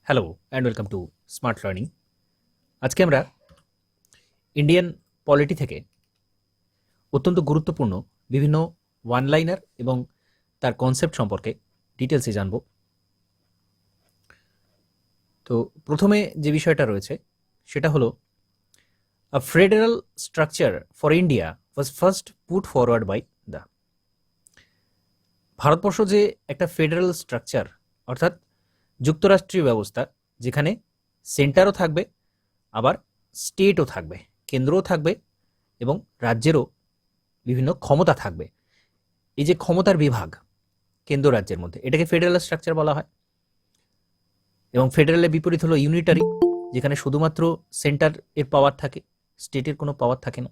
Hello and welcome to smart learning. আজকে আমরা Indian polity থেকে অত্যন্ত গুরুত্বপূর্ণ বিভিন্ন ওয়ান লাইনার এবং তার কনসেপ্ট সম্পর্কে ডিটেলসে জানব। তো প্রথমে যে বিষয়টা রয়েছে সেটা হলো a federal structure for India was first put forward by the. Bharatvarsha যে একটা ফেডারেল স্ট্রাকচার অর্থাৎ যুক্তরাষ্ট্রীয় ব্যবস্থা, যেখানে সেন্টারও থাকবে আবার স্টেটও থাকবে, কেন্দ্রও থাকবে এবং রাজ্যেরও বিভিন্ন ক্ষমতা থাকবে। এই যে ক্ষমতার বিভাগ কেন্দ্র রাজ্যের মধ্যে, এটাকে ফেডারেল স্ট্রাকচার বলা হয়। এবং ফেডারেলের বিপরীত হলো ইউনিটারি, যেখানে শুধুমাত্র সেন্টার এর পাওয়ার থাকে, স্টেটের কোনো পাওয়ার থাকে না।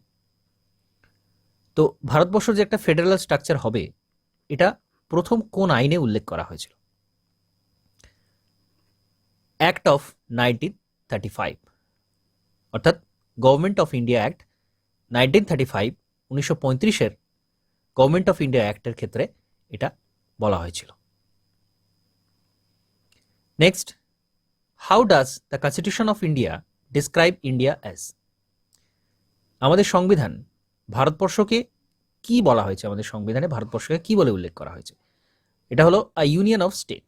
তো ভারতবর্ষ যে একটা ফেডারেল স্ট্রাকচার হবে, এটা প্রথম কোন আইনে উল্লেখ করা হয়েছিল? অ্যাক্ট অফ 1935, অর্থাৎ গভর্নমেন্ট অফ ইন্ডিয়া অ্যাক্ট 1935, 1935-এর গভর্নমেন্ট অফ ইন্ডিয়া অ্যাক্টের ক্ষেত্রে এটা বলা হয়েছিল। Next, how does the constitution of India describe India as? আমাদের সংবিধান ভারতবর্ষকে কি বলা হয়েছে? আমাদের সংবিধানে ভারতবর্ষকে কি বলে উল্লেখ করা হয়েছে? এটা হলো আ ইউনিয়ন অফ স্টেট।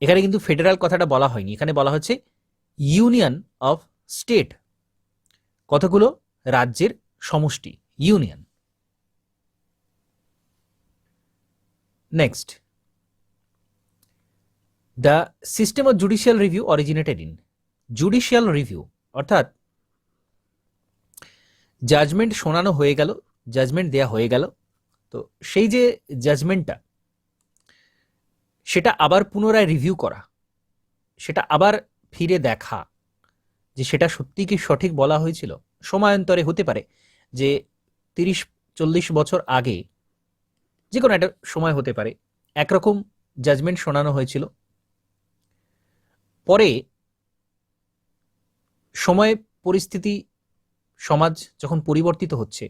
এখানে কিন্তু ফেডারাল কথাটা বলা হয়নি, এখানে বলা হচ্ছে ইউনিয়ন অফ স্টেট, কতগুলো রাজ্যের সমষ্টি, union. Next, the system of judicial review originated in. Judicial review অর্থাৎ জাজমেন্ট শোনানো হয়ে গেল, জাজমেন্ট দেয়া হয়ে গেল, তো সেই যে জাজমেন্টটা, সেটা আবার পুনরায় রিভিউ করা, সেটা আবার ফিরে দেখা যে সেটা সত্যি কি সঠিক বলা হয়েছিল। সময়ান্তরে হতে পারে যে 30-40 বছর আগে, যে কোনো একটা সময় হতে পারে, একরকম জাজমেন্ট শোনানো হয়েছিল, পরে সময় পরিস্থিতি সমাজ যখন পরিবর্তিত হচ্ছে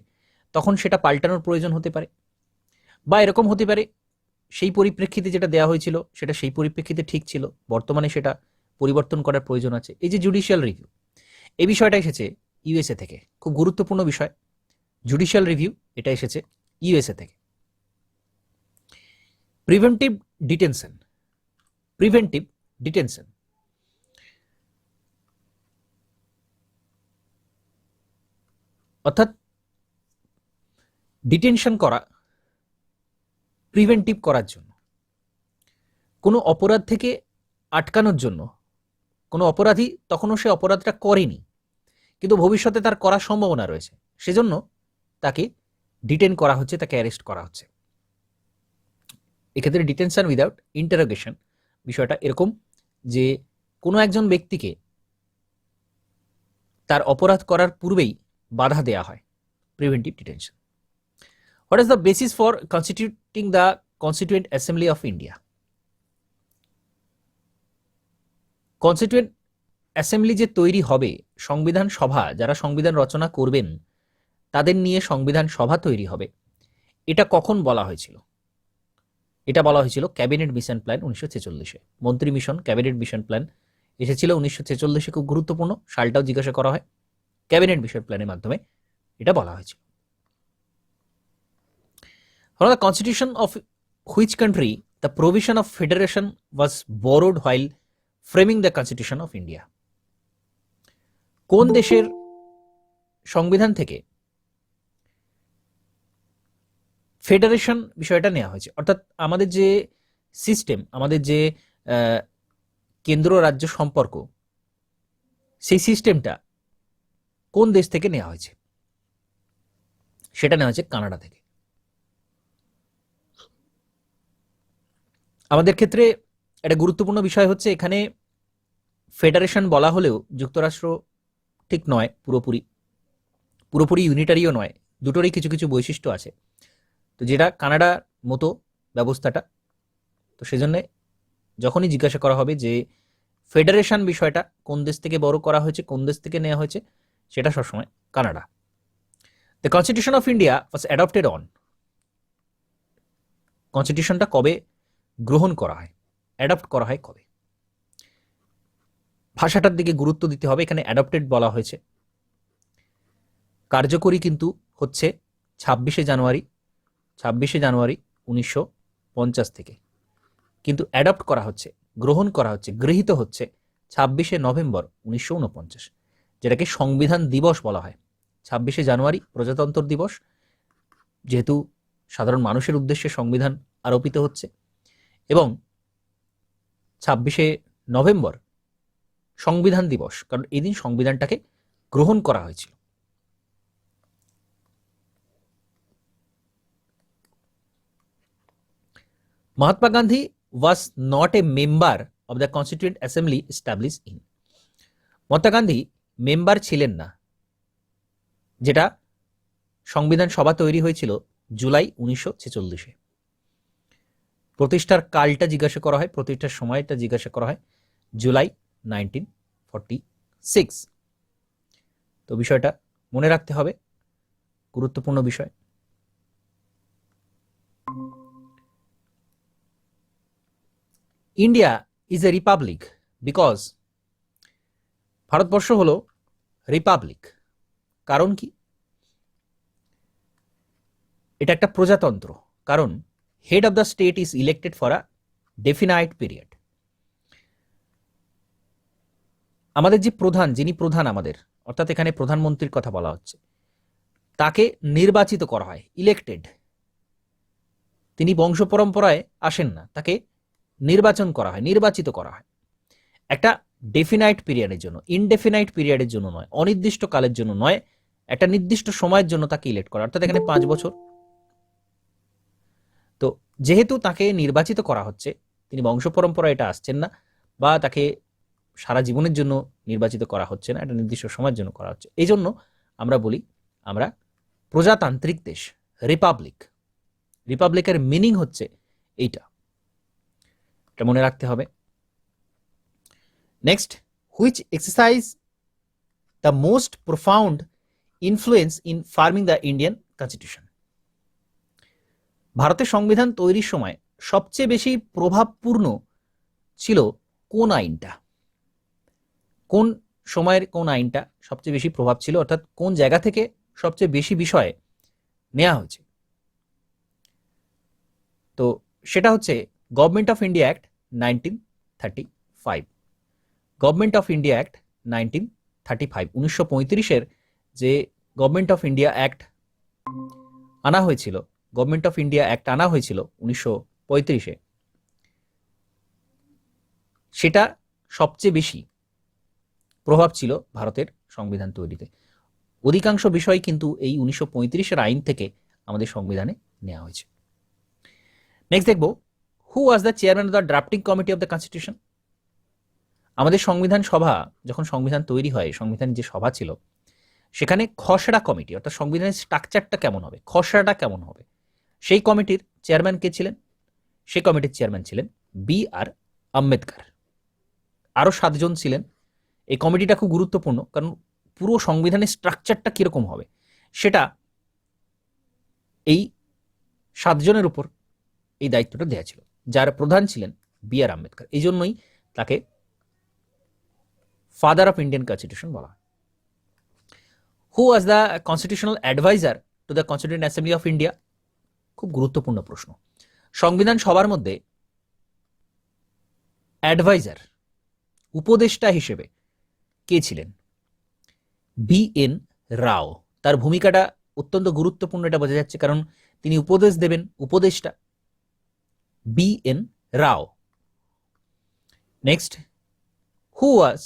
তখন সেটা পাল্টানোর প্রয়োজন হতে পারে, বা এরকম হতে পারে সেই পরিপ্রেক্ষিতে যেটা দেওয়া হয়েছিল সেটা সেই পরিপ্রেক্ষিতে ঠিক ছিল, বর্তমানে সেটা পরিবর্তন করার প্রয়োজন আছে। এই যে জুডিশিয়াল রিভিউ, এই বিষয়টা এসেছে ইউএসএ থেকে, খুব গুরুত্বপূর্ণ বিষয়। জুডিশিয়াল রিভিউ এটা এসেছে ইউএসএ থেকে। প্রিভেন্টিভ ডিটেনশন, প্রিভেন্টিভ ডিটেনশন অর্থাৎ ডিটেনশন করা, প্রিভেন্টিভ করার জন্য, কোনো অপরাধ থেকে আটকানোর জন্য। কোনো অপরাধী তখনও সে অপরাধটা করেনি, কিন্তু ভবিষ্যতে তার করার সম্ভাবনা রয়েছে, সেজন্য তাকে ডিটেন করা হচ্ছে, তাকে অ্যারেস্ট করা হচ্ছে। এক্ষেত্রে ডিটেনশন উইদাউট ইন্টারোগেশন বিষয়টা এরকম যে কোনো একজন ব্যক্তিকে তার অপরাধ করার পূর্বেই বাধা দেয়া হয়, preventive detention. What is the basis for constituting the constituent assembly of India? Constituent assembly যে তৈরি হবে, সংবিধান সভা, যারা সংবিধান রচনা করবেন তাদের নিয়ে সংবিধান সভা তৈরি হবে, এটা কখন বলা হয়েছিল? এটা বলা হয়েছিল ক্যাবিনেট মিশন প্ল্যান 1946-এ। মন্ত্রী মিশন ক্যাবিনেট মিশন প্ল্যান এসেছিল 1946-এ, খুব গুরুত্বপূর্ণ, সালটাও জিজ্ঞাসা করা হয়। ক্যাবিনেট মিশন প্ল্যানের মাধ্যমে এটা বলা হয়েছিল। From the constitution of which country the provision of federation was borrowed while framing the constitution of India? কোন দেশের সংবিধান থেকে ফেডারেশন বিষয়টা নেওয়া হয়েছে? অর্থাৎ আমাদের যে সিস্টেম, আমাদের যে কেন্দ্র রাজ্য সম্পর্ক, সেই সিস্টেমটা কোন দেশ থেকে নেওয়া হয়েছে? সেটা নেওয়া হয়েছে কানাডা থেকে। আমাদের ক্ষেত্রে একটা গুরুত্বপূর্ণ বিষয় হচ্ছে, এখানে ফেডারেশন বলা হলেও যুক্তরাষ্ট্র ঠিক নয়, পুরোপুরি ইউনিটারিও নয়, দুটোরই কিছু কিছু বৈশিষ্ট্য আছে। তো যেটা কানাডার মতো ব্যবস্থাটা, তো সেজন্য যখনই জিজ্ঞাসা করা হবে যে ফেডারেশন বিষয়টা কোন দেশ থেকে বড় করা হয়েছে, কোন দেশ থেকে নেওয়া হয়েছে, সেটা সবসময় Canada. The constitution of India was adopted on, কনস্টিটিউশনটা কবে গ্রহণ করা হয়? অ্যাডপ্ট করা হয় কবে? ভাষাটার দিকে গুরুত্ব দিতে হবে, এখানে অ্যাডপ্টেড বলা হয়েছে। কার্যকরী কিন্তু হচ্ছে 26শে জানুয়ারি 1950 থেকে, কিন্তু অ্যাডপ্ট করা হচ্ছে, গ্রহণ করা হচ্ছে, গৃহীত হচ্ছে 26শে নভেম্বর 1949, যেটাকে সংবিধান দিবস বলা হয়। 26শে জানুয়ারি প্রজাতন্ত্র দিবস, যেহেতু সাধারণ মানুষের উদ্দেশ্যে সংবিধান আরোপিত হচ্ছে, এবং 26শে নভেম্বর সংবিধান দিবস, কারণ এই দিন সংবিধানটাকে গ্রহণ করা হয়েছিল। Mahatma Gandhi was not a member of the Constituent Assembly established in. Mahatma Gandhi member ছিলেন না, যেটা সংবিধান সভা তৈরি হয়েছিল জুলাই 1946-এ। প্রতিষ্ঠার কালটা জিজ্ঞাসা করা হয়, প্রতিষ্ঠার সময়টা জিজ্ঞাসা করা হয় জুলাই 1946। তো বিষয়টা মনে রাখতে হবে, গুরুত্বপূর্ণ বিষয়। India is a Republic because, Bharatvarsha হলো রিপাবলিক, কারণ কি? এটা একটা প্রজাতন্ত্র, কারণ head of the state is elected for a definite period. আমাদের যে প্রধান, যিনি প্রধান আমাদের, অর্থাৎ এখানে প্রধানমন্ত্রীর কথা বলা হচ্ছে, তাকে নির্বাচিত করা হয়, ইলেক্টেড। তিনি বংশ পরম্পরায় আসেন না, তাকে নির্বাচন করা হয়, নির্বাচিত করা হয় একটা ডেফিনাইট পিরিয়ডের জন্য, ইনডেফিনাইট পিরিয়ডের জন্য নয়, অনির্দিষ্ট কালের জন্য নয়, একটা নির্দিষ্ট সময়ের জন্য তাকে ইলেক্ট করা, অর্থাৎ এখানে 5 বছর। তো যেহেতু তাকে নির্বাচিত করা হচ্ছে, তিনি বংশ পরম্পরায় এটা আসছেন না, বা তাকে সারা জীবনের জন্য নির্বাচিত করা হচ্ছে না, একটা নির্দিষ্ট সময়ের জন্য করা হচ্ছে, এই জন্য আমরা বলি আমরা প্রজাতান্ত্রিক দেশ, রিপাবলিক। রিপাবলিকের মিনিং হচ্ছে এইটা, এটা মনে রাখতে হবে। Next, which exercise the most profound influence in farming the Indian constitution. ভারতের সংবিধান তৈরির সময় সবচেয়ে বেশি প্রভাবপূর্ণ ছিল কোন আইনটা? কোন সময়ের কোন আইনটা সবচেয়ে বেশি প্রভাব ছিল, অর্থাৎ কোন জায়গা থেকে সবচেয়ে বেশি বিষয় নেওয়া হয়েছে? তো সেটা হচ্ছে government of India act 1935। Government of India act 1935, 1935-এর যে গভর্নমেন্ট অফ ইন্ডিয়া অ্যাক্ট আনা হয়েছিল, গভর্নমেন্ট অফ ইন্ডিয়া অ্যাক্ট আনা হয়েছিল 1935-এ, সেটা সবচেয়ে বেশি প্রভাব ছিল ভারতের সংবিধান তৈরিতে। অধিকাংশ বিষয় কিন্তু এই 1935-এর আইন থেকে আমাদের সংবিধানে নেওয়া হয়েছে। নেক্সট দেখব, who was the chairman of the drafting committee of the constitution. আমাদের সংবিধান সভা, যখন সংবিধান তৈরি হয়, সংবিধান যে সভা ছিল, সেখানে খসড়া কমিটি, অর্থাৎ সংবিধানের স্ট্রাকচারটা কেমন হবে, খসড়াটা কেমন হবে, সেই কমিটির চেয়ারম্যান কে ছিলেন? সেই কমিটির চেয়ারম্যান ছিলেন বি.আর. আম্বেদকর। আরও 7 জন ছিলেন। এই কমিটিটা খুব গুরুত্বপূর্ণ, কারণ পুরো সংবিধানের স্ট্রাকচারটা কিরকম হবে সেটা এই 7 জনের উপর এই দায়িত্বটা দেওয়া ছিল, যার প্রধান ছিলেন বি.আর. আম্বেদকর। এই জন্যই তাকে ফাদার অফ ইন্ডিয়ান কনস্টিটিউশন বলা হয়। Who was the constitutional adviser to the constituent assembly of India? খুব গুরুত্বপূর্ণ প্রশ্ন। সংবিধান সভার মধ্যে অ্যাডভাইজার, উপদেষ্টা হিসেবে কে ছিলেন? বি.এন. রাও। তার ভূমিকাটা অত্যন্ত গুরুত্বপূর্ণ, এটা বোঝা যাচ্ছে, কারণ তিনি উপদেশ দেবেন, উপদেষ্টা। BN. Rao. Next, who was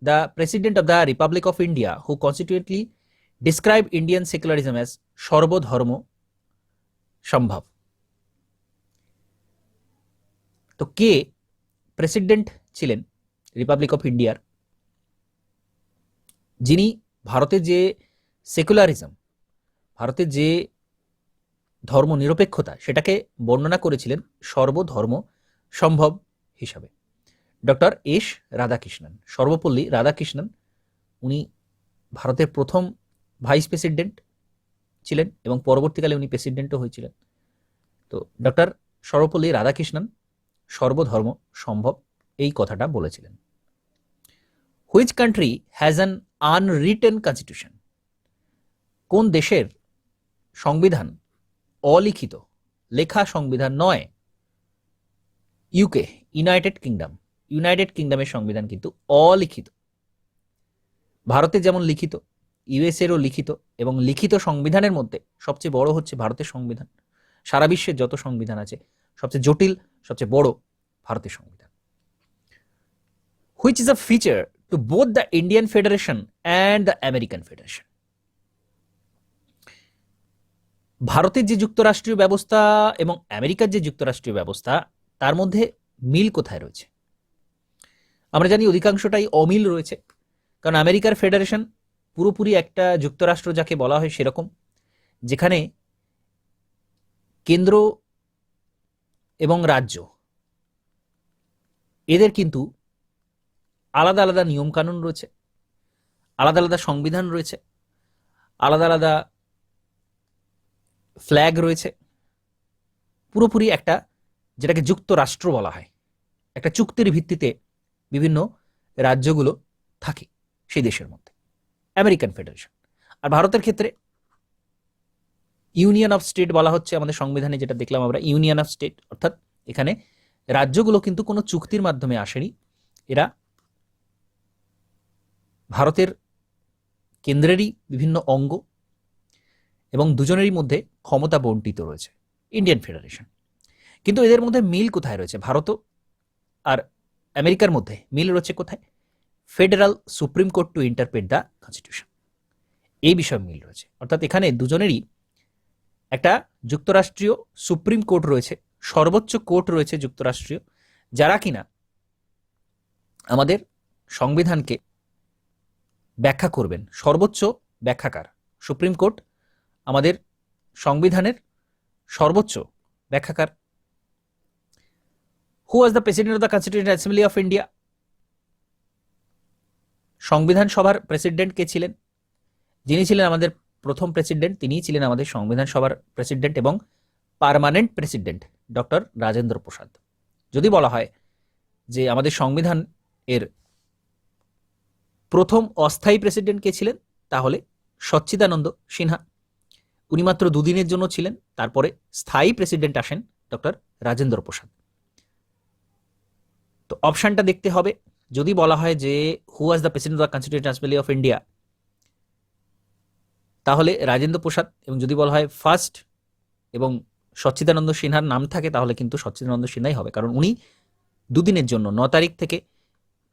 the president of the Republic of India who constitutionally described Indian secularism as সর্বধর্ম সম্ভব? তো কে প্রেসিডেন্ট ছিলেন রিপাবলিক অফ ইন্ডিয়ার, যিনি ভারতের যে সেকুলারিজম, ভারতের যে ধর্ম নিরপেক্ষতা, সেটাকে বর্ণনা করেছিলেন সর্বধর্ম সম্ভব হিসাবে? Doctor S Radhakrishnan, Sarvepalli Radhakrishnan. উনি ভারতের প্রথম ভাইস প্রেসিডেন্ট ছিলেন এবং পরবর্তীকালে উনি প্রেসিডেন্টও হয়েছিলেন। তো ডক্টর সর্বপল্লী রাধাকৃষ্ণন সর্বধর্ম সম্ভব, এই কথাটা বলেছিলেন। Which country has an unwritten constitution? কোন দেশের সংবিধান অলিখিত, লেখা সংবিধান নয়? UK, United kingdom. ইউনাইটেড কিংডমের সংবিধান কিন্তু অলিখিত। ভারতে যেমন লিখিত, ইউএসএরও লিখিত, এবং লিখিত সংবিধানের মধ্যে সবচেয়ে বড় হচ্ছে ভারতের সংবিধান। সারা বিশ্বের যত সংবিধান আছে সবচেয়ে জটিল, সবচেয়ে বড় ভারতের সংবিধান। Which is a feature to both the Indian federation and the American federation? ভারতের যে যুক্তরাষ্ট্রীয় ব্যবস্থা এবং আমেরিকার যে যুক্তরাষ্ট্রীয় ব্যবস্থা, তার মধ্যে মিল কোথায় রয়েছে? আমরা জানি অধিকাংশটাই অমিল রয়েছে, কারণ আমেরিকার ফেডারেশন পুরোপুরি একটা যুক্তরাষ্ট্র যাকে বলা হয় সেরকম, যেখানে কেন্দ্র এবং রাজ্য এদের কিন্তু আলাদা আলাদা নিয়মকানুন রয়েছে, আলাদা আলাদা সংবিধান রয়েছে, আলাদা আলাদা ফ্ল্যাগ রয়েছে। পুরোপুরি একটা, যেটাকে যুক্তরাষ্ট্র বলা হয়, একটা চুক্তির ভিত্তিতে বিভিন্ন রাজ্যগুলো থাকে সেই দেশের মধ্যে, আমেরিকান ফেডারেশন। আর ভারতের ক্ষেত্রে ইউনিয়ন অফ স্টেট বলা হচ্ছে আমাদের সংবিধানে, যেটা দেখলাম আমরা, ইউনিয়ন অফ স্টেট, অর্থাৎ এখানে রাজ্যগুলো কিন্তু কোনো চুক্তির মাধ্যমে আসেনি, এরা ভারতের কেন্দ্রেরই বিভিন্ন অঙ্গ এবং দুজনেরই মধ্যে ক্ষমতা বন্টিত রয়েছে, ইন্ডিয়ান ফেডারেশন। কিন্তু এদের মধ্যে মিল কোথায় রয়েছে? ভারত আর আমেরিকার মধ্যে মিল রয়েছে কোথায়? Federal supreme court two interpret the constitution, এই বিষয়ে মিল রয়েছে। অর্থাৎ এখানে দুজনেরই একটা যুক্তরাষ্ট্রীয় সুপ্রিম কোর্ট রয়েছে, সর্বোচ্চ কোর্ট রয়েছে যুক্তরাষ্ট্রীয়, যারা কিনা আমাদের সংবিধানকে ব্যাখ্যা করবেন, সর্বোচ্চ ব্যাখ্যাকার। সুপ্রিম কোর্ট আমাদের সংবিধানের সর্বোচ্চ ব্যাখ্যাকার। Who was the president of the constituent assembly of India? সংবিধান সভার প্রেসিডেন্ট কে ছিলেন? যিনি ছিলেন আমাদের প্রথম প্রেসিডেন্ট, তিনিই ছিলেন আমাদের সংবিধান সভার প্রেসিডেন্ট এবং permanent president, doctor Rajendra Prasad. যদি বলা হয় যে আমাদের সংবিধান এর প্রথম অস্থায়ী প্রেসিডেন্ট কে ছিলেন, তাহলে সচ্চিদানন্দ সিনহা। উনি মাত্র দুদিনের জন্য ছিলেন, তারপরে স্থায়ী প্রেসিডেন্ট আসেন ডক্টর রাজেন্দ্র প্রসাদ। তো অপশনটা দেখতে হবে, যদি বলা হয় যে who was the president of the constituent assembly of India, তাহলে রাজেন্দ্র প্রসাদ, এবং যদি বলা হয় ফার্স্ট এবং সচ্চিদানন্দ সিনহার নাম থাকে, তাহলে কিন্তু সচ্চিদানন্দ সিনহাই হবে, কারণ উনি দুদিনের জন্য 9 তারিখ থেকে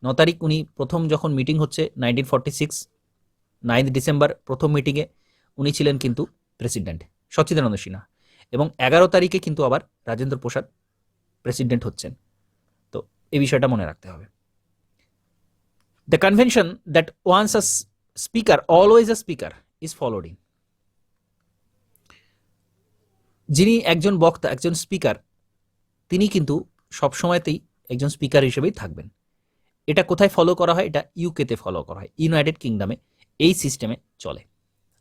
9 তারিখ উনি প্রথম যখন মিটিং হচ্ছে 1946, 9 ডিসেম্বর প্রথম মিটিংয়ে উনি ছিলেন কিন্তু প্রেসিডেন্ট সচ্চিদানন্দ সিনহা, এবং 11 তারিখে কিন্তু আবার রাজেন্দ্র প্রসাদ প্রেসিডেন্ট হচ্ছেন। তো এই বিষয়টা মনে রাখতে হবে। The convention that once a speaker always a speaker is followed in. যিনি একজন বক্তা, একজন স্পিকার, তিনি কিন্তু সবসময়তেই একজন স্পিকার হিসেবেই থাকবেন। এটা কোথায় ফলো করা হয়? এটা ইউকেতে ফলো করা হয়, ইউনাইটেড কিংডমে এই সিস্টেমে চলে।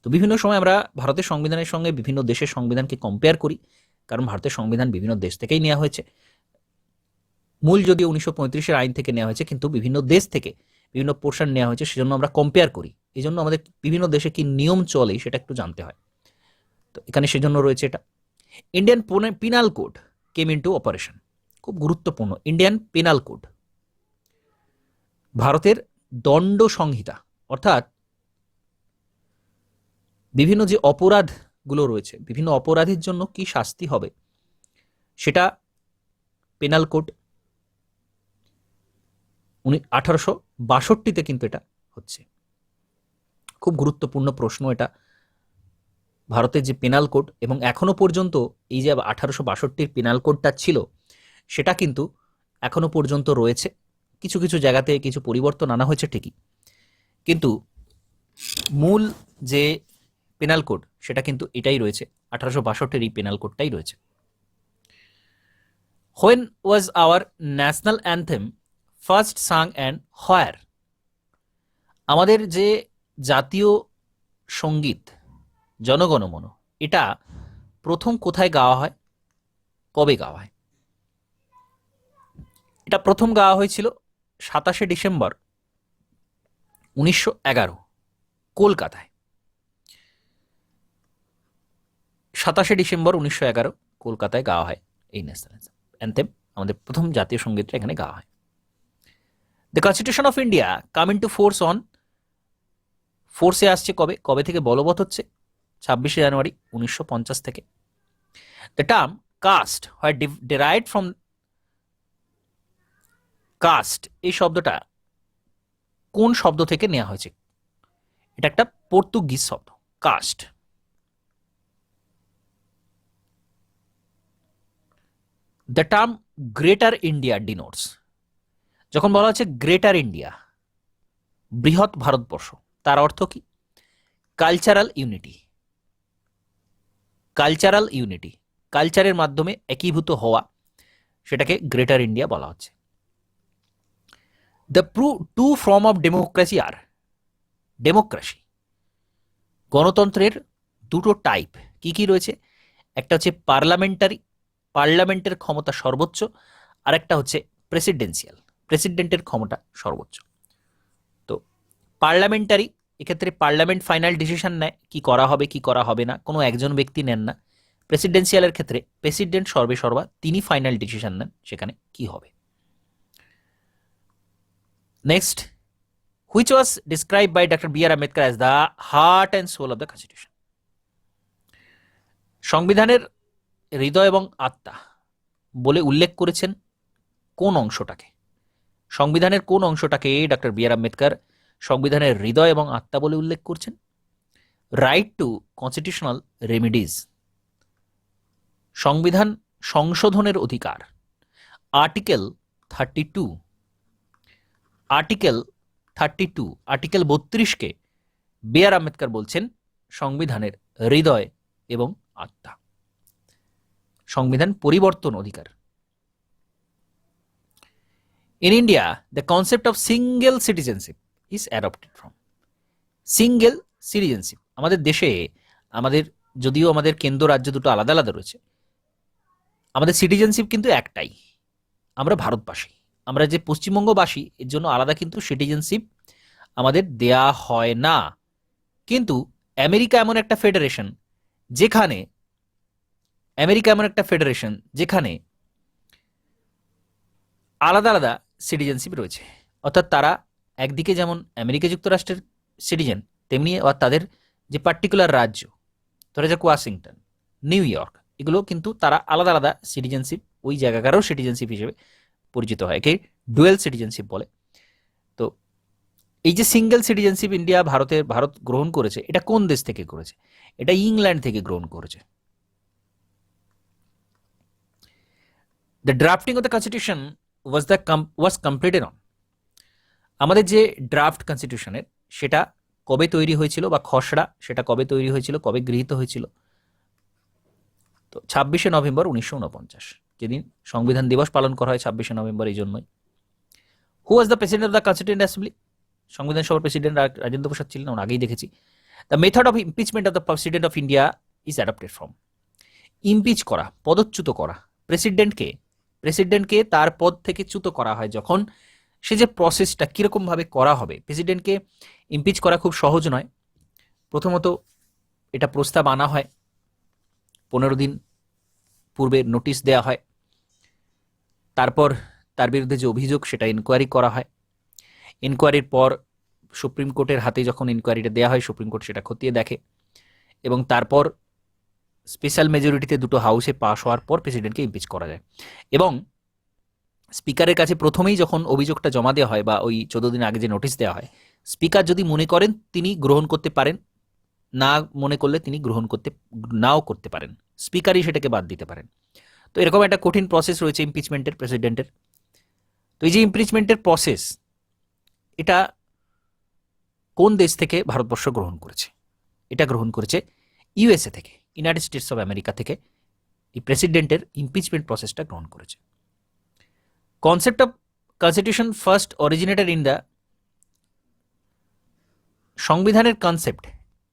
তো বিভিন্ন সময় আমরা ভারতের সংবিধানের সঙ্গে বিভিন্ন দেশের সংবিধানকে কম্পেয়ার করি, কারণ ভারতের সংবিধান বিভিন্ন দেশ থেকেই নেওয়া হয়েছে। মূল যদিও 1935-এর আইন থেকে নেওয়া হয়েছে, কিন্তু বিভিন্ন দেশ থেকে বিভিন্ন পোর্শন নেওয়া হয়েছে, সেজন্য আমরা কম্পেয়ার করি। এই জন্য আমাদের বিভিন্ন দেশে কি নিয়ম চলে সেটা একটু জানতে হয়। তো এখানে সেজন্য রয়েছে এটা। Indian penal code came into operation, খুব গুরুত্বপূর্ণ। ইন্ডিয়ান পিনাল কোড, ভারতের দণ্ড সংহিতা, অর্থাৎ বিভিন্ন যে অপরাধগুলো রয়েছে, বিভিন্ন অপরাধের জন্য কি শাস্তি হবে, সেটা পেনাল কোড 1862-তে কিন্তু এটা হচ্ছে। খুব গুরুত্বপূর্ণ প্রশ্ন এটা, ভারতের যে পেনাল কোড, এবং এখনো পর্যন্ত এই যে 1862-র পেনাল কোডটা ছিল, সেটা কিন্তু এখনো পর্যন্ত রয়েছে। কিছু কিছু জায়গাতে কিছু পরিবর্তন আনা হয়েছে ঠিকই, কিন্তু মূল যে পেনাল কোড সেটা কিন্তু এটাই রয়েছে, 1862-র এই পেনাল কোডটাই রয়েছে। When was our national anthem first sung and where? আমাদের যে জাতীয় সঙ্গীত জনগণমন, এটা প্রথম কোথায় গাওয়া হয়, কবে গাওয়া হয়? এটা প্রথম গাওয়া হয়েছিল 27 ডিসেম্বর 1911 কলকাতায়। 27 ডিসেম্বর 1911 কলকাতায় গাওয়া হয় এই ন্যাশনাল অ্যান্থেম, আমাদের প্রথম জাতীয় সঙ্গীতটা এখানে গাওয়া হয়। The constitution of India come into ফোর্সে আসছে কবে থেকে বলবৎ হচ্ছে? 26 জানুয়ারি 1950 থেকে। দ্য টার্ম কাস্ট হয় ডিরাইভড ফ্রম কাস্ট, এই শব্দটা কোন শব্দ থেকে নেওয়া হয়েছে? এটা একটা পর্তুগিজ শব্দ, caste. The term greater India denotes, যখন বলা হচ্ছে গ্রেটার ইন্ডিয়া, বৃহৎ ভারতবর্ষ, তার অর্থ কি? Cultural unity. কালচারাল ইউনিটি, কালচারের মাধ্যমে একীভূত হওয়া, সেটাকে গ্রেটার ইন্ডিয়া বলা হচ্ছে। The two form of democracy are, democracy, গণতন্ত্রের দুটো টাইপ কি কি রয়েছে? একটা হচ্ছে পার্লামেন্টারি, পার্লামেন্টের ক্ষমতা সর্বোচ্চ, আর একটা হচ্ছে প্রেসিডেন্সিয়াল, প্রেসিডেন্টের ক্ষমতা সর্বোচ্চ। তো পার্লামেন্টারি, এক্ষেত্রে পার্লামেন্ট ফাইনাল ডিসিশন নেয় কি করা হবে কি করা হবে না, কোনো একজন ব্যক্তি নেন না। প্রেসিডেন্সিয়ালের ক্ষেত্রে প্রেসিডেন্ট সর্বেসর্বা, তিনি ফাইনাল ডিসিশন নেন সেখানে কি হবে। Next, which was describe by doctor B R Ambedkar as the heart and soul of the constitution, সংবিধানের হৃদয় এবং আত্মা বলে উল্লেখ করেছেন কোন অংশটাকে? সংবিধানের কোন অংশটাকে ডক্টর বি আর আম্বেদকর সংবিধানের হৃদয় এবং আত্মা বলে উল্লেখ করছেন? রাইট টু কনস্টিটিউশনাল রেমিডিজ, সংবিধান সংশোধনের অধিকার, article 32, article 32, article 32কে B R Ambedkar বলছেন সংবিধানের হৃদয় এবং আত্মা, সংবিধান পরিবর্তন অধিকার। In India, the concept of single citizenship is adopted from, single citizenship, আমাদের দেশে, আমাদের যদিও আমাদের কেন্দ্র রাজ্য দুটো আলাদা আলাদা রয়েছে, আমাদের সিটিজেনশিপ কিন্তু একটাই, আমরা ভারতবাসী, আমরা যে পশ্চিমবঙ্গবাসী এর জন্য আলাদা কিন্তু সিটিজেনশিপ আমাদের দেয়া হয় না। কিন্তু আমেরিকা এমন একটা ফেডারেশন যেখানে, আমেরিকা এমন একটা ফেডারেশন যেখানে আলাদা আলাদা সিটিজেনশিপ রয়েছে, অর্থাৎ তারা একদিকে যেমন আমেরিকা যুক্তরাষ্ট্রের সিটিজেন, তেমনি আবার তাদের যে পার্টিকুলার রাজ্য, ধরে যাক ওয়াশিংটন, নিউ ইয়র্ক, এগুলো কিন্তু তারা আলাদা আলাদা সিটিজেনশিপ, ওই জায়গাকারও সিটিজেনশিপ হিসেবে পরিচিত হয়, একে ডুয়েল সিটিজেনশিপ বলে। তো এই যে সিঙ্গেল সিটিজেনশিপ ইন্ডিয়া ভারত গ্রহণ করেছে, এটা কোন দেশ থেকে করেছে? এটা ইংল্যান্ড থেকে গ্রহণ করেছে। The drafting of the constitution was completed on, আমাদের যে ড্রাফট কনস্টিটিউশনের সেটা কবে তৈরি হয়েছিল, বা খসড়া সেটা কবে তৈরি হয়েছিল, কবে গৃহীত হয়েছিল? তো 26 নভেম্বর 1949, যেদিন সংবিধান দিবস পালন করা হয় 26 নভেম্বর, এই জন্যই। Who was the president of the constituent assembly, সংবিধান সভার প্রেসিডেন্ট রাজেন্দ্র প্রসাদ ছিলেন, আমরা আগেই দেখেছি। The method of impeachment of the president of India is adopted from, impeach করা, পদচ্যুত করা প্রেসিডেন্টকে তার পদ থেকে চ্যুত করা হয় যখন, সে যে প্রসেসটা কিরকম ভাবে করা হবে, প্রেসিডেন্টকে ইমপিচ করা খুব সহজ নয়। প্রথমত এটা প্রস্তাব আনা হয়, 15 দিন পূর্বে নোটিশ দেওয়া হয়, তারপর তার বিরুদ্ধে যে অভিযোগ সেটা ইনকোয়ারি করা হয়, ইনকোয়ারির পর সুপ্রিম কোর্টের হাতে যখন ইনকোয়ারিটা দেওয়া হয়, সুপ্রিম কোর্ট সেটা খতিয়ে দেখে, এবং তারপর স্পেশাল মেজরিটিতে দুটো হাউসে পাস হওয়ার পর প্রেসিডেন্টকে ইমপিচ করা যায়। এবং স্পিকারের কাছে প্রথমেই যখন অভিযোগটা জমা দেওয়া হয়, বা ওই 14 দিন আগে যে নোটিশ দেওয়া হয়, স্পিকার যদি মনে করেন তিনি গ্রহণ করতে পারেন, না মনে করলে তিনি নাও করতে পারেন, স্পিকারই সেটাকে বাদ দিতে পারেন। তো এরকম একটা কঠিন প্রসেস রয়েছে ইমপিচমেন্টের, প্রেসিডেন্টের। তো এই যে ইমপিচমেন্টের প্রসেস, এটা কোন দেশ থেকে ভারতবর্ষ গ্রহণ করেছে? এটা গ্রহণ করেছে ইউএসএ থেকে, ইউনাইটেড স্টেটস অফ আমেরিকা থেকে এই প্রেসিডেন্টের ইমপিচমেন্ট প্রসেসটা গ্রহণ করেছে। Concept of constitution first originated in the, সংবিধানের কনসেপ্ট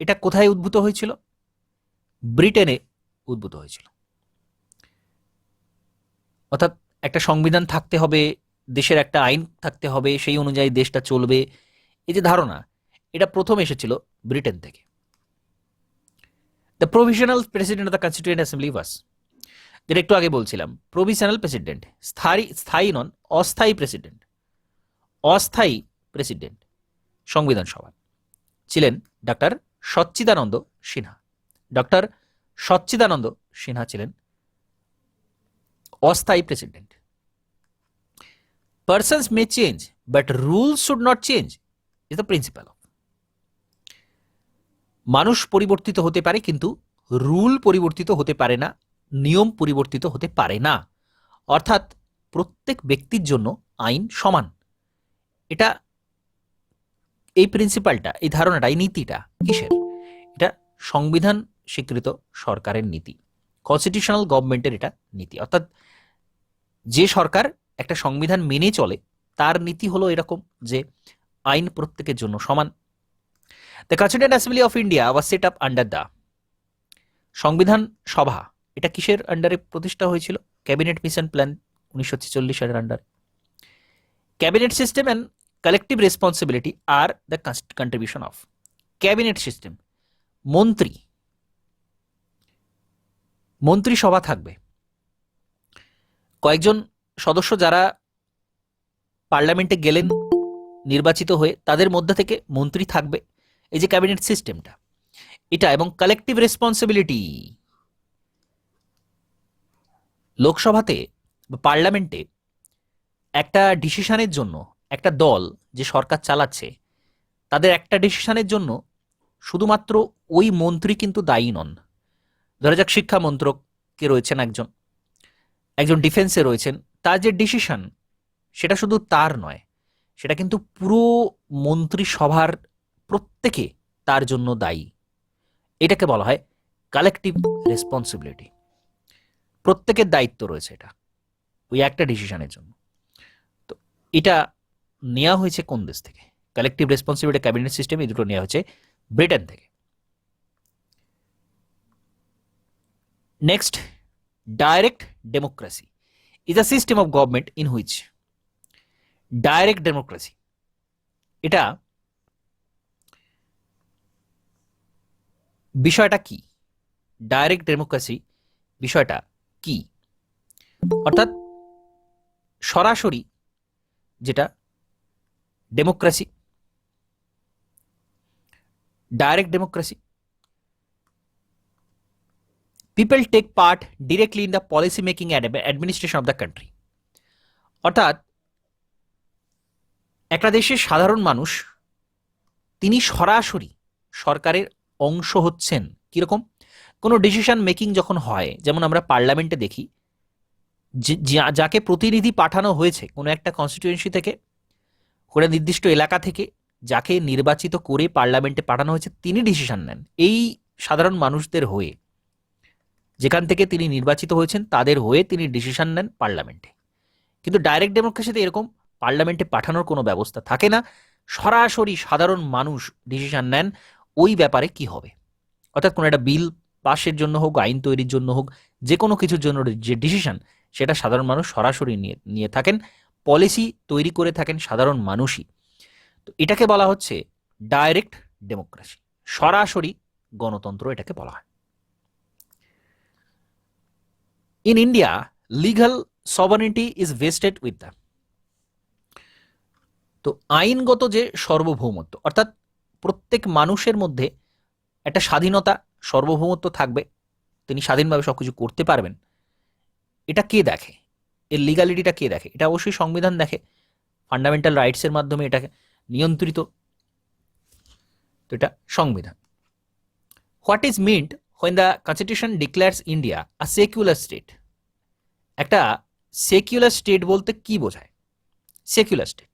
এটা কোথায় উদ্ভূত হয়েছিল? ব্রিটেনে উদ্ভূত হয়েছিল। অর্থাৎ একটা সংবিধান থাকতে হবে, দেশের একটা আইন থাকতে হবে, সেই অনুযায়ী দেশটা চলবে, এই যে ধারণা, এটা প্রথম এসেছিল ব্রিটেন থেকে। The provisional president of the constituent assembly was, যেটা একটু আগে বলছিলাম, প্রভিশনাল প্রেসিডেন্ট, স্থায়ী নন, অস্থায়ী প্রেসিডেন্ট, অস্থায়ী প্রেসিডেন্ট সংবিধান সভা ছিলেন ডক্টর সচ্চিদানন্দ সিনহা। ডক্টর সচ্চিদানন্দ সিনহা ছিলেন অস্থায়ী president. Persons may change but rules should not change is the principle. মানুষ পরিবর্তিত হতে পারে কিন্তু রুল পরিবর্তিত হতে পারে না, নিয়ম পরিবর্তিত হতে পারে না। অর্থাৎ প্রত্যেক ব্যক্তির জন্য আইন সমান। এটা, এই প্রিন্সিপালটা, এই ধারণাটা, এই নীতিটা কিসের? এটা সংবিধান স্বীকৃত সরকারের নীতি, কনস্টিটিউশনাল গভর্নমেন্টের এটা নীতি। অর্থাৎ যে সরকার একটা সংবিধান মেনে চলে তার নীতি হলো এরকম যে আইন প্রত্যেকের জন্য সমান। The constituent assembly of India was set up under the, সংবিধান সভা এটা কিসের আন্ডারে প্রতিষ্ঠা হয়েছিল? ক্যাবিনেট মিশন প্ল্যান 1946 সালের আন্ডারে। Cabinet system and collective responsibility are the contribution of cabinet system. মন্ত্রিসভা থাকবে, কয়েকজন সদস্য যারা পার্লামেন্টে গেলেন নির্বাচিত হয়ে, তাদের মধ্যে থেকে মন্ত্রী থাকবে। এই যে ক্যাবিনেট সিস্টেমটা, এটা, এবং কালেকটিভ রেসপন্সিবিলিটি, লোকসভাতে বা পার্লামেন্টে একটা ডিসিশনের জন্য একটা দল যে সরকার চালাচ্ছে তাদের একটা ডিসিশনের জন্য শুধুমাত্র ওই মন্ত্রী কিন্তু দায়ী নন। ধরা যাক শিক্ষা মন্ত্রকে রয়েছেন একজন ডিফেন্সে রয়েছেন, তার যে ডিসিশন সেটা শুধু তার নয়, সেটা কিন্তু পুরো মন্ত্রিসভার প্রত্যেকে তার জন্য দায়ী। এটাকে বলা হয় কালেকটিভ রেসপন্সিবিলিটি। প্রত্যেকের দায়িত্ব রয়েছে এটা ওই একটা ডিসিশনের জন্য। তো এটা নেওয়া হয়েছে কোন দেশ থেকে? কালেকটিভ রেসপন্সিবিলিটি, ক্যাবিনেট সিস্টেম, এই দুটো নেওয়া হয়েছে ব্রিটেন থেকে। Next, direct democracy is a system of government in which, direct democracy এটা বিষয়টা কি? ডাইরেক্ট ডেমোক্রেসি বিষয়টা কি? অর্থাৎ সরাসরি যেটা democracy, direct democracy, people take part directly in the policy making administration of the country. অর্থাৎ একটা দেশের সাধারণ মানুষ তিনি সরাসরি সরকারের অংশ হচ্ছেন। কিরকম? কোনো ডিসিশন মেকিং যখন হয়, যেমন আমরা পার্লামেন্টে দেখি, যাকে প্রতিনিধি পাঠানো হয়েছে কোনো একটা কনস্টিটিউয়েন্সি থেকে, কোনো নির্দিষ্ট এলাকা থেকে, যাকে নির্বাচিত করে পার্লামেন্টে পাঠানো হয়েছে, তিনি ডিসিশন নেন এই সাধারণ মানুষদের হয়ে। যেখান থেকে তিনি নির্বাচিত হয়েছেন তাদের হয়ে তিনি ডিসিশন নেন পার্লামেন্টে। কিন্তু ডাইরেক্ট ডেমোক্রেসিতে এরকম পার্লামেন্টে পাঠানোর কোনো ব্যবস্থা থাকে না, সরাসরি সাধারণ মানুষ ডিসিশন নেন ওই ব্যাপারে কি হবে। অর্থাৎ কোনো একটা বিল পাশের জন্য হোক, আইন তৈরির জন্য হোক, যে কোনো কিছুর জন্য যে ডিসিশন, সেটা সাধারণ মানুষ সরাসরি নিয়ে থাকেন, পলিসি তৈরি করে থাকেন সাধারণ মানুষই। তো এটাকে বলা হচ্ছে ডাইরেক্ট ডেমোক্রেসি, সরাসরি গণতন্ত্র এটাকে বলা হয়। In India legal সভারেনিটি is vested with the, তো আইনগত যে সার্বভৌমত্ব, অর্থাৎ প্রত্যেক মানুষের মধ্যে একটা স্বাধীনতা, সার্বভৌমত্ব থাকবে, তিনি স্বাধীনভাবে সবকিছু করতে পারবেন। এটা কে দেখে? এর লিগালিটিটা কে দেখে? এটা অবশ্যই সংবিধান দেখে, ফান্ডামেন্টাল রাইটসের মাধ্যমে এটাকে নিয়ন্ত্রিত। তো এটা সংবিধান। What is meant when the constitution declares India a secular state? একটা সেকুলার স্টেট বলতে কি বোঝায়? Secular state,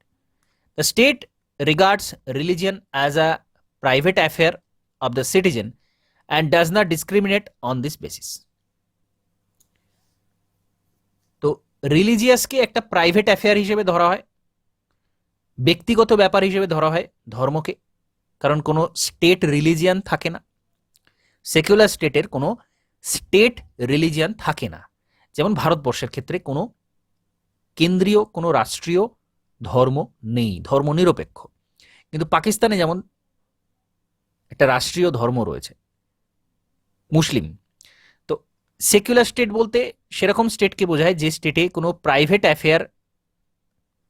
the state regards religion as a private affair of the citizen and does not discriminate on this basis. তো রিলিজিয়াসকে একটা private affair হিসেবে ধরা হয়, ব্যক্তিগত ব্যাপার হিসেবে ধরা হয় ধর্মকে, কারণ কোনো স্টেট রিলিজিয়ান থাকে না। সেকুলার স্টেটের কোনো স্টেট রিলিজিয়ান থাকে না, যেমন ভারতবর্ষের ক্ষেত্রে কোনো কেন্দ্রীয় কোনো রাষ্ট্রীয় ধর্ম নেই, ধর্মনিরপেক্ষ। কিন্তু পাকিস্তানে যেমন একটা রাষ্ট্রীয় ধর্ম রয়েছে, মুসলিম। তো সেকুলার স্টেট বলতে সেরকম স্টেটকে বোঝায় যে স্টেটে কোনো প্রাইভেট অ্যাফেয়ার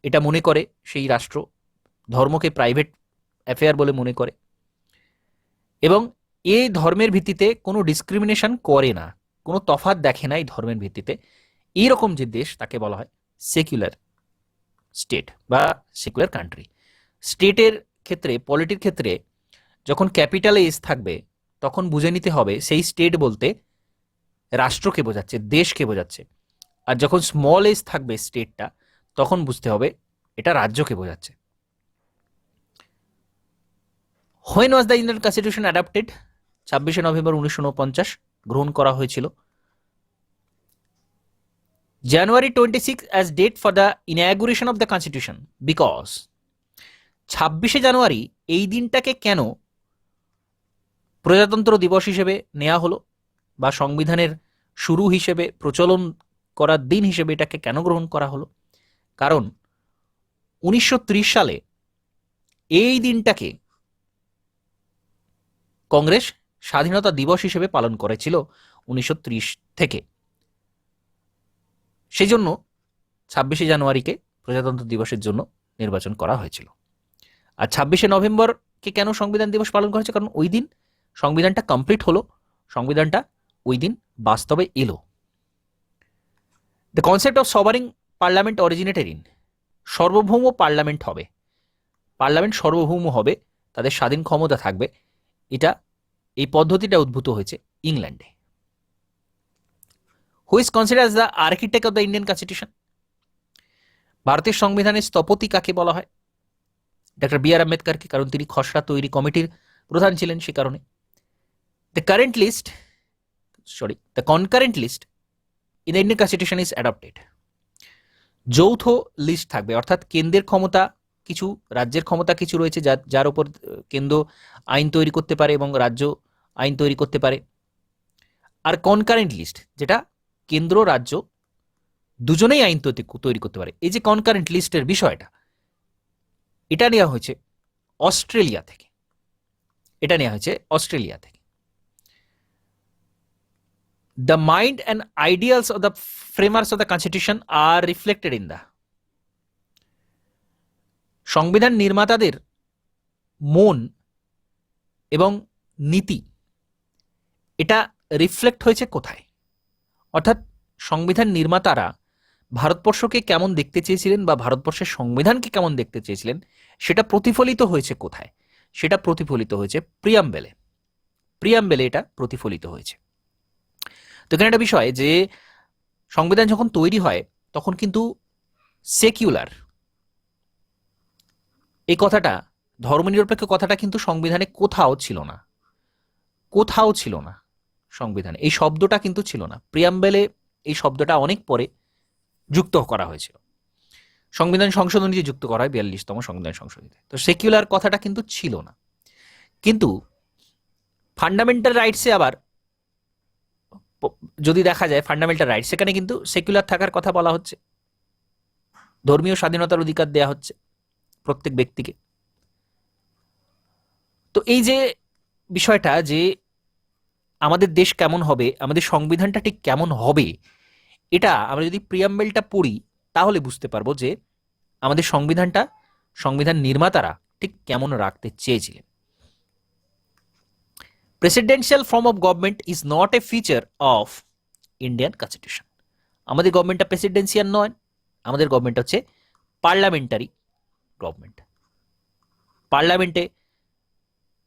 এটা মনে করে, সেই রাষ্ট্র ধর্মকে প্রাইভেট অ্যাফেয়ার বলে মনে করে, এবং এই ধর্মের ভিত্তিতে কোনো ডিসক্রিমিনেশন করে না, কোনো তফাৎ দেখে না এই ধর্মের ভিত্তিতে। এইরকম যে দেশ তাকে বলা হয় সেকুলার স্টেট বা সেকুলার কান্ট্রি। স্টেটের ক্ষেত্রে, পলিটির ক্ষেত্রে যখন ক্যাপিটালে এস থাকবে তখন বুঝে নিতে হবে সেই স্টেট বলতে রাষ্ট্রকে বোঝাচ্ছে, দেশকে বোঝাচ্ছে। আর যখন স্মল এস থাকবে স্টেটটা, তখন বুঝতে হবে এটা রাজ্যকে বোঝাচ্ছে। When was the Indian constitution adapted? 26শে নভেম্বর 1949 গ্রহণ করা হয়েছিল। January 26 as date for the inauguration of the constitution because 26শে জানুয়ারি এই দিনটাকে কেন প্রজাতন্ত্র দিবস হিসেবে নেওয়া হলো বা সংবিধানের শুরু হিসেবে প্রচলন করার দিন হিসেবে এটাকে কেন গ্রহণ করা হলো? কারণ 1930 সালে এই দিনটাকে কংগ্রেস স্বাধীনতা দিবস হিসেবে পালন করেছিল 1930 থেকে। সেই জন্য 26শে জানুয়ারিকে প্রজাতন্ত্র দিবসের জন্য নির্বাচন করা হয়েছিল। আর 26শে নভেম্বরকে কেন সংবিধান দিবস পালন করা হয়েছে? কারণ ওই দিন সংবিধানটা কমপ্লিট হলো, সংবিধানটা ওই দিন বাস্তবে এলো। The concept of sovereign parliament originated in, সার্বভৌম পার্লামেন্ট হবে, পার্লামেন্ট সার্বভৌম হবে, তাদের স্বাধীন ক্ষমতা থাকবে। এটা, এই পদ্ধতিটা উদ্ভূত হয়েছে ইংল্যান্ডে। Who is consider as the architect of the Indian constitution? ভারতের সংবিধানের স্থপতি কাকে বলা হয়? ডক্টর বি আর আম্বেদকরকে, কারণ তিনি খসড়া তৈরি কমিটির প্রধান ছিলেন সে কারণে। The concurrent list in the Indian constitution is adopted. যৌথ লিস্ট থাকবে, অর্থাৎ কেন্দ্রের ক্ষমতা কিছু, রাজ্যের ক্ষমতা কিছু রয়েছে, যার উপর কেন্দ্র আইন তৈরি করতে পারে এবং রাজ্য আইন তৈরি করতে পারে। আর কনকারেন্ট লিস্ট, যেটা কেন্দ্র রাজ্য দুজনেই আইন তৈরি করতে পারে। এই যে কনকারেন্ট লিস্টের বিষয়টা, এটা নেওয়া হয়েছে অস্ট্রেলিয়া থেকে, এটা নেওয়া হয়েছে অস্ট্রেলিয়া থেকে। The mind and ideals of the framers of the constitution are reflected in the, সংবিধান নির্মাতাদের মন এবং নীতি এটা রিফ্লেক্ট হয়েছে কোথায়? অর্থাৎ সংবিধান নির্মাতারা ভারতবর্ষকে কেমন দেখতে চেয়েছিলেন বা ভারতবর্ষের সংবিধানকে কেমন দেখতে চেয়েছিলেন, সেটা প্রতিফলিত হয়েছে কোথায়? সেটা প্রতিফলিত হয়েছে প্রিয়াম্বেলে। প্রিয়াম্বেলে এটা প্রতিফলিত হয়েছে। তো এখানে একটা বিষয় যে সংবিধান যখন তৈরি হয় তখন কিন্তু সেকুলার, এই কথাটা, ধর্মনিরপেক্ষ কথাটা কিন্তু সংবিধানে কোথাও ছিল না, কোথাও ছিল না সংবিধানে, এই শব্দটা কিন্তু ছিল না। প্রিয়াম্বেলে এই শব্দটা অনেক পরে যুক্ত করা হয়েছিল, সংবিধান সংশোধনীতে যুক্ত করা হয় 42তম সংবিধান সংশোধনীতে। তো সেকুলার কথাটা কিন্তু ছিল না। কিন্তু ফান্ডামেন্টাল রাইটসে আবার যদি দেখা যায়, ফান্ডামেন্টাল রাইটস, সেখানে কিন্তু সেকুলার থাকার কথা বলা হচ্ছে, ধর্মীয় স্বাধীনতার অধিকার দেয়া হচ্ছে প্রত্যেক ব্যক্তিকে। তো এই যে বিষয়টা যে আমাদের দেশ কেমন হবে, আমাদের সংবিধানটা ঠিক কেমন হবে, এটা আমরা যদি প্রিয়াম্বেলটা পড়ি তাহলে বুঝতে পারবো যে আমাদের সংবিধানটা, সংবিধান নির্মাতারা ঠিক কেমন রাখতে চেয়েছিলেন। Presidential form of government is not a feature of Indian constitution. আমাদের গভর্নমেন্টটা প্রেসিডেন্সিয়াল নয়, আমাদের গভর্নমেন্ট হচ্ছে পার্লামেন্টারি গভর্নমেন্ট। পার্লামেন্টে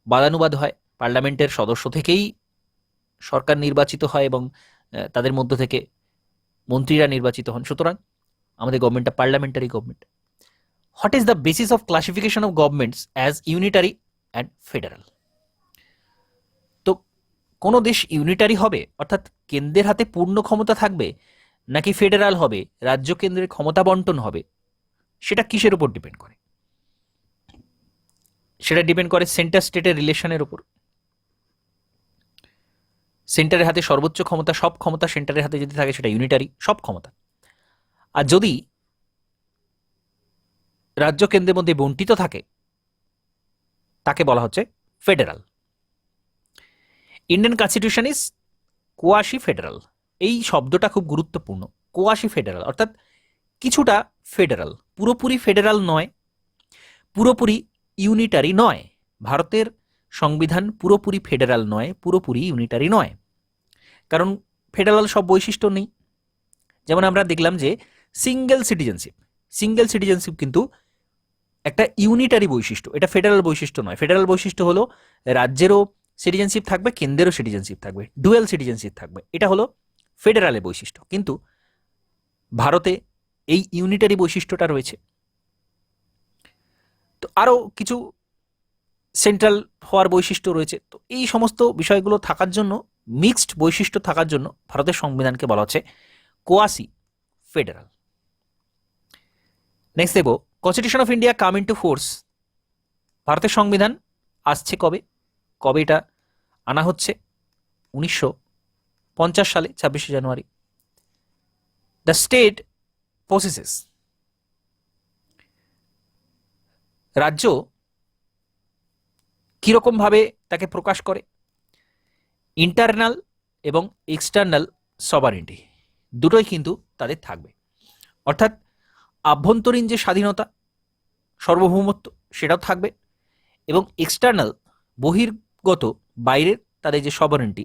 বাদানুবাদ হয়, পার্লামেন্টের সদস্য থেকেই সরকার নির্বাচিত হয় এবং তাদের মধ্য থেকে মন্ত্রীরা নির্বাচিত হন। সুতরাং আমাদের গভর্নমেন্টটা parliamentary government. What is the basis of classification of governments as unitary and federal? তো কোনো দেশ ইউনিটারি হবে, অর্থাৎ কেন্দ্রের হাতে পূর্ণ ক্ষমতা থাকবে, নাকি ফেডারাল হবে, রাজ্য কেন্দ্রের ক্ষমতা বন্টন হবে, সেটা কিসের উপর ডিপেন্ড করে? সেটা ডিপেন্ড করে সেন্টার স্টেটের রিলেশনের উপর। সেন্টারের হাতে সর্বোচ্চ ক্ষমতা, সব ক্ষমতা সেন্টারের হাতে যদি থাকে সেটা ইউনিটারি, সব ক্ষমতা। আর যদি রাজ্য কেন্দ্রের মধ্যে বণ্টিত থাকে তাকে বলা হচ্ছে federal. Indian constitution is quasi federal. এই শব্দটা খুব গুরুত্বপূর্ণ। কোয়াশি ফেডারাল অর্থাৎ কিছুটা ফেডারাল, পুরোপুরি ফেডারাল নয়, পুরোপুরি ইউনিটারি নয়। ভারতের সংবিধান পুরোপুরি ফেডারাল নয়, পুরোপুরি ইউনিটারি নয়, কারণ ফেডারাল সব বৈশিষ্ট্য নেই। যেমন আমরা দেখলাম যে সিঙ্গেল সিটিজেনশিপ কিন্তু একটা ইউনিটারি বৈশিষ্ট্য, এটা ফেডারাল বৈশিষ্ট্য নয়। ফেডারাল বৈশিষ্ট্য হলো রাজ্যেরও সিটিজেনশিপ থাকবে, কেন্দ্রেরও সিটিজেনশিপ থাকবে, ডুয়েল সিটিজেনশিপ থাকবে, এটা হলো ফেডারালের বৈশিষ্ট্য। কিন্তু ভারতে এই ইউনিটারি বৈশিষ্ট্যটা রয়েছে। তো আরও কিছু সেন্ট্রাল হওয়ার বৈশিষ্ট্য রয়েছে। তো এই সমস্ত বিষয়গুলো থাকার জন্য, মিক্সড বৈশিষ্ট্য থাকার জন্য ভারতের সংবিধানকে বলা হচ্ছে কোয়াসি ফেডারাল। নেক্সট দেখব constitution of India come into force. ভারতের সংবিধান আসছে কবে, কবে এটা আনা হচ্ছে? 1950 সালে 26শে জানুয়ারি। দ্য স্টেট পসেসেস, রাজ্য কিরকম ভাবে তাকে প্রকাশ করে? ইন্টারনাল এবং এক্সটার্নাল সভারেন্টি দুটোই কিন্তু তাদের থাকবে। অর্থাৎ আভ্যন্তরীণ যে স্বাধীনতা, সার্বভৌমত্ব, সেটাও থাকবে, এবং এক্সটার্নাল বহির্গত বাইরের তাদের যে সভারেন্টি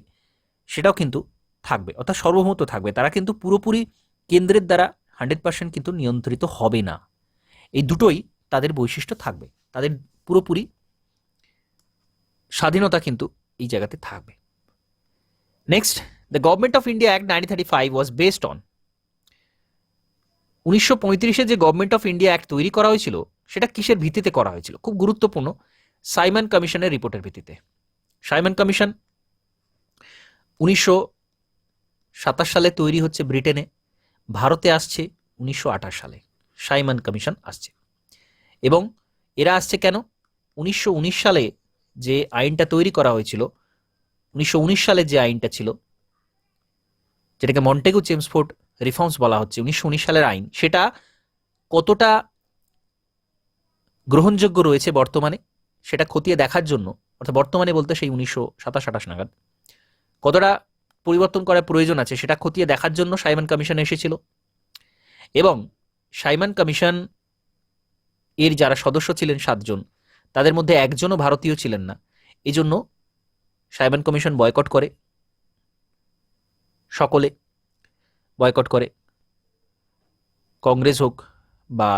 সেটাও কিন্তু থাকবে, অর্থাৎ সার্বভৌমত্ব থাকবে। তারা কিন্তু পুরোপুরি কেন্দ্রের দ্বারা 100% কিন্তু নিয়ন্ত্রিত হবে না। এই দুটোই তাদের বৈশিষ্ট্য থাকবে, তাদের পুরোপুরি স্বাধীনতা কিন্তু এই জায়গাতে থাকবে। Next, the government of India act 1935 was based on. 1935-এ যে গভর্নমেন্ট অফ ইন্ডিয়া অ্যাক্ট তৈরি করা হয়েছিল সেটা কিসের ভিত্তিতে করা হয়েছিল? খুব গুরুত্বপূর্ণ, সাইমন কমিশনের রিপোর্টের ভিত্তিতে। সাইমন কমিশন 1927 সালে তৈরি হচ্ছে ব্রিটেনে, ভারতে আসছে 1928 সালে সাইমন কমিশন আসছে। এবং এরা আসছে কেন? 1919 সালে যে আইনটা তৈরি করা হয়েছিল, 1919 সালে যে আইনটা ছিল, যেটাকে মন্টেগু চেমসফোর্ড রিফর্মস বলা হচ্ছে, 1919 সালের আইন, সেটা কতটা গ্রহণযোগ্য রয়েছে বর্তমানে সেটা খতিয়ে দেখার জন্য, অর্থাৎ বর্তমানে বলতে সেই 1927-28 নাগাদ কতটা পরিবর্তন করার প্রয়োজন আছে সেটা খতিয়ে দেখার জন্য সাইমন কমিশন এসেছিল। এবং সাইমন কমিশন এর যারা সদস্য ছিলেন 7 জন, তাদের মধ্যে একজনও ভারতীয় ছিলেন না। এই জন্য সাইমন কমিশন বয়কট করে, সকলে বয়কট করে, কংগ্রেস হোক বা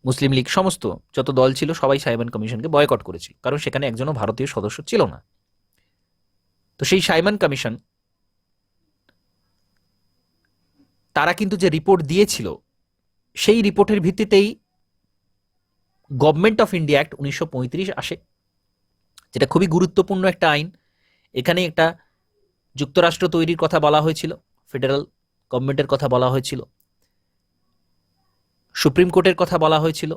মুসলিম লীগ, সমস্ত যত দল ছিল সবাই সাইমন কমিশনকে বয়কট করেছিল, কারণ সেখানে একজনও ভারতীয় সদস্য ছিল না। তো সেই সাইমন কমিশন তারা কিন্তু যে রিপোর্ট দিয়েছিল সেই রিপোর্টের ভিত্তিতেই গভর্নমেন্ট অফ ইন্ডিয়া অ্যাক্ট 1935 আসে, যেটা খুবই গুরুত্বপূর্ণ একটা আইন। এখানে একটা যুক্তরাষ্ট্র তৈরির কথা বলা হয়েছিল, ফেডারেল গভর্নমেন্টের কথা বলা হয়েছিল, সুপ্রিম কোর্টের কথা বলা হয়েছিল,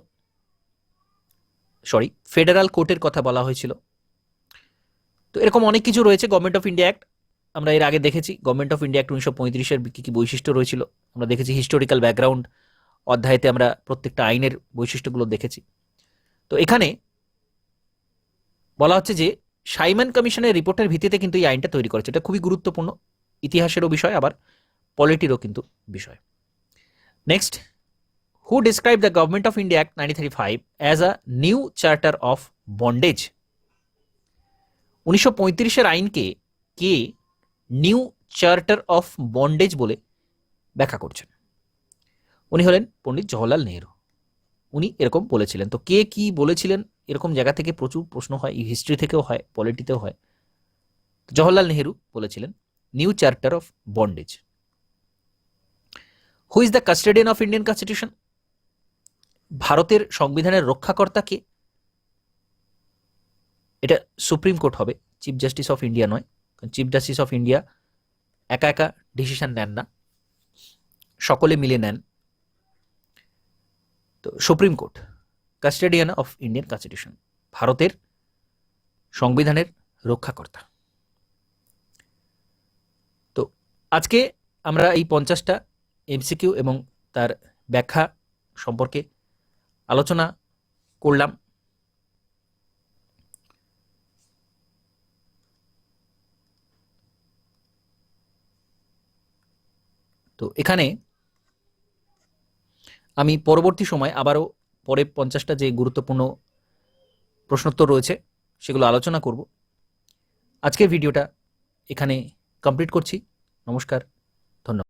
ফেডারাল কোর্টের কথা বলা হয়েছিল। তো এরকম অনেক কিছু রয়েছে গভর্নমেন্ট অফ ইন্ডিয়া অ্যাক্ট। আমরা এর আগে দেখেছি গভর্নমেন্ট অফ ইন্ডিয়া অ্যাক্ট 1935-এর কী কী বৈশিষ্ট্য রয়েছিল, আমরা দেখেছি হিস্টোরিক্যাল ব্যাকগ্রাউন্ড অধ্যায়তে, আমরা প্রত্যেকটা আইনের বৈশিষ্ট্যগুলো দেখেছি। তো এখানে বলা হচ্ছে যে সাইমন কমিশনের রিপোর্টের ভিত্তিতে কিন্তু এই আইনটা তৈরি করেছে। এটা খুবই গুরুত্বপূর্ণ, ইতিহাসেরও বিষয়, আবার পলিটিরও কিন্তু বিষয়। Next, who describe the government of India act 1935 as a new charter of bondage. 1935-এর আইনকে কে নিউ চার্টার অফ বন্ডেজ বলে ব্যাখ্যা করছেন? উনি হলেন পণ্ডিত জওহরলাল নেহরু। উনি এরকম বলেছিলেন। তো কে কি বলেছিলেন, এরকম জায়গা থেকে প্রচুর প্রশ্ন হয়, হিস্ট্রি থেকেও হয়, পলিটিতেও হয়। জওহরলাল নেহরু বলেছিলেন new charter of bondage. Who is the custodian of Indian constitution? ভারতের সংবিধানের রক্ষাকর্তা কে? এটা সুপ্রিম কোর্ট হবে, চিফ জাস্টিস অফ ইন্ডিয়া নয়, কারণ চিফ জাস্টিস অফ ইন্ডিয়া একা একা ডিসিশন নেন না, সকলে মিলে নেন। তো supreme court custodian of Indian constitution, ভারতের সংবিধানের রক্ষাকর্তা। তো আজকে আমরা এই 50টা এমসিকিউ এবং তার ব্যাখ্যা সম্পর্কে আলোচনা করলাম। তো এখানে আমি পরবর্তী সময় আবারও পরে 50টা যে গুরুত্বপূর্ণ প্রশ্নোত্তর রয়েছে সেগুলো আলোচনা করব। আজকের ভিডিওটা এখানে কমপ্লিট করছি। নমস্কার, ধন্যবাদ।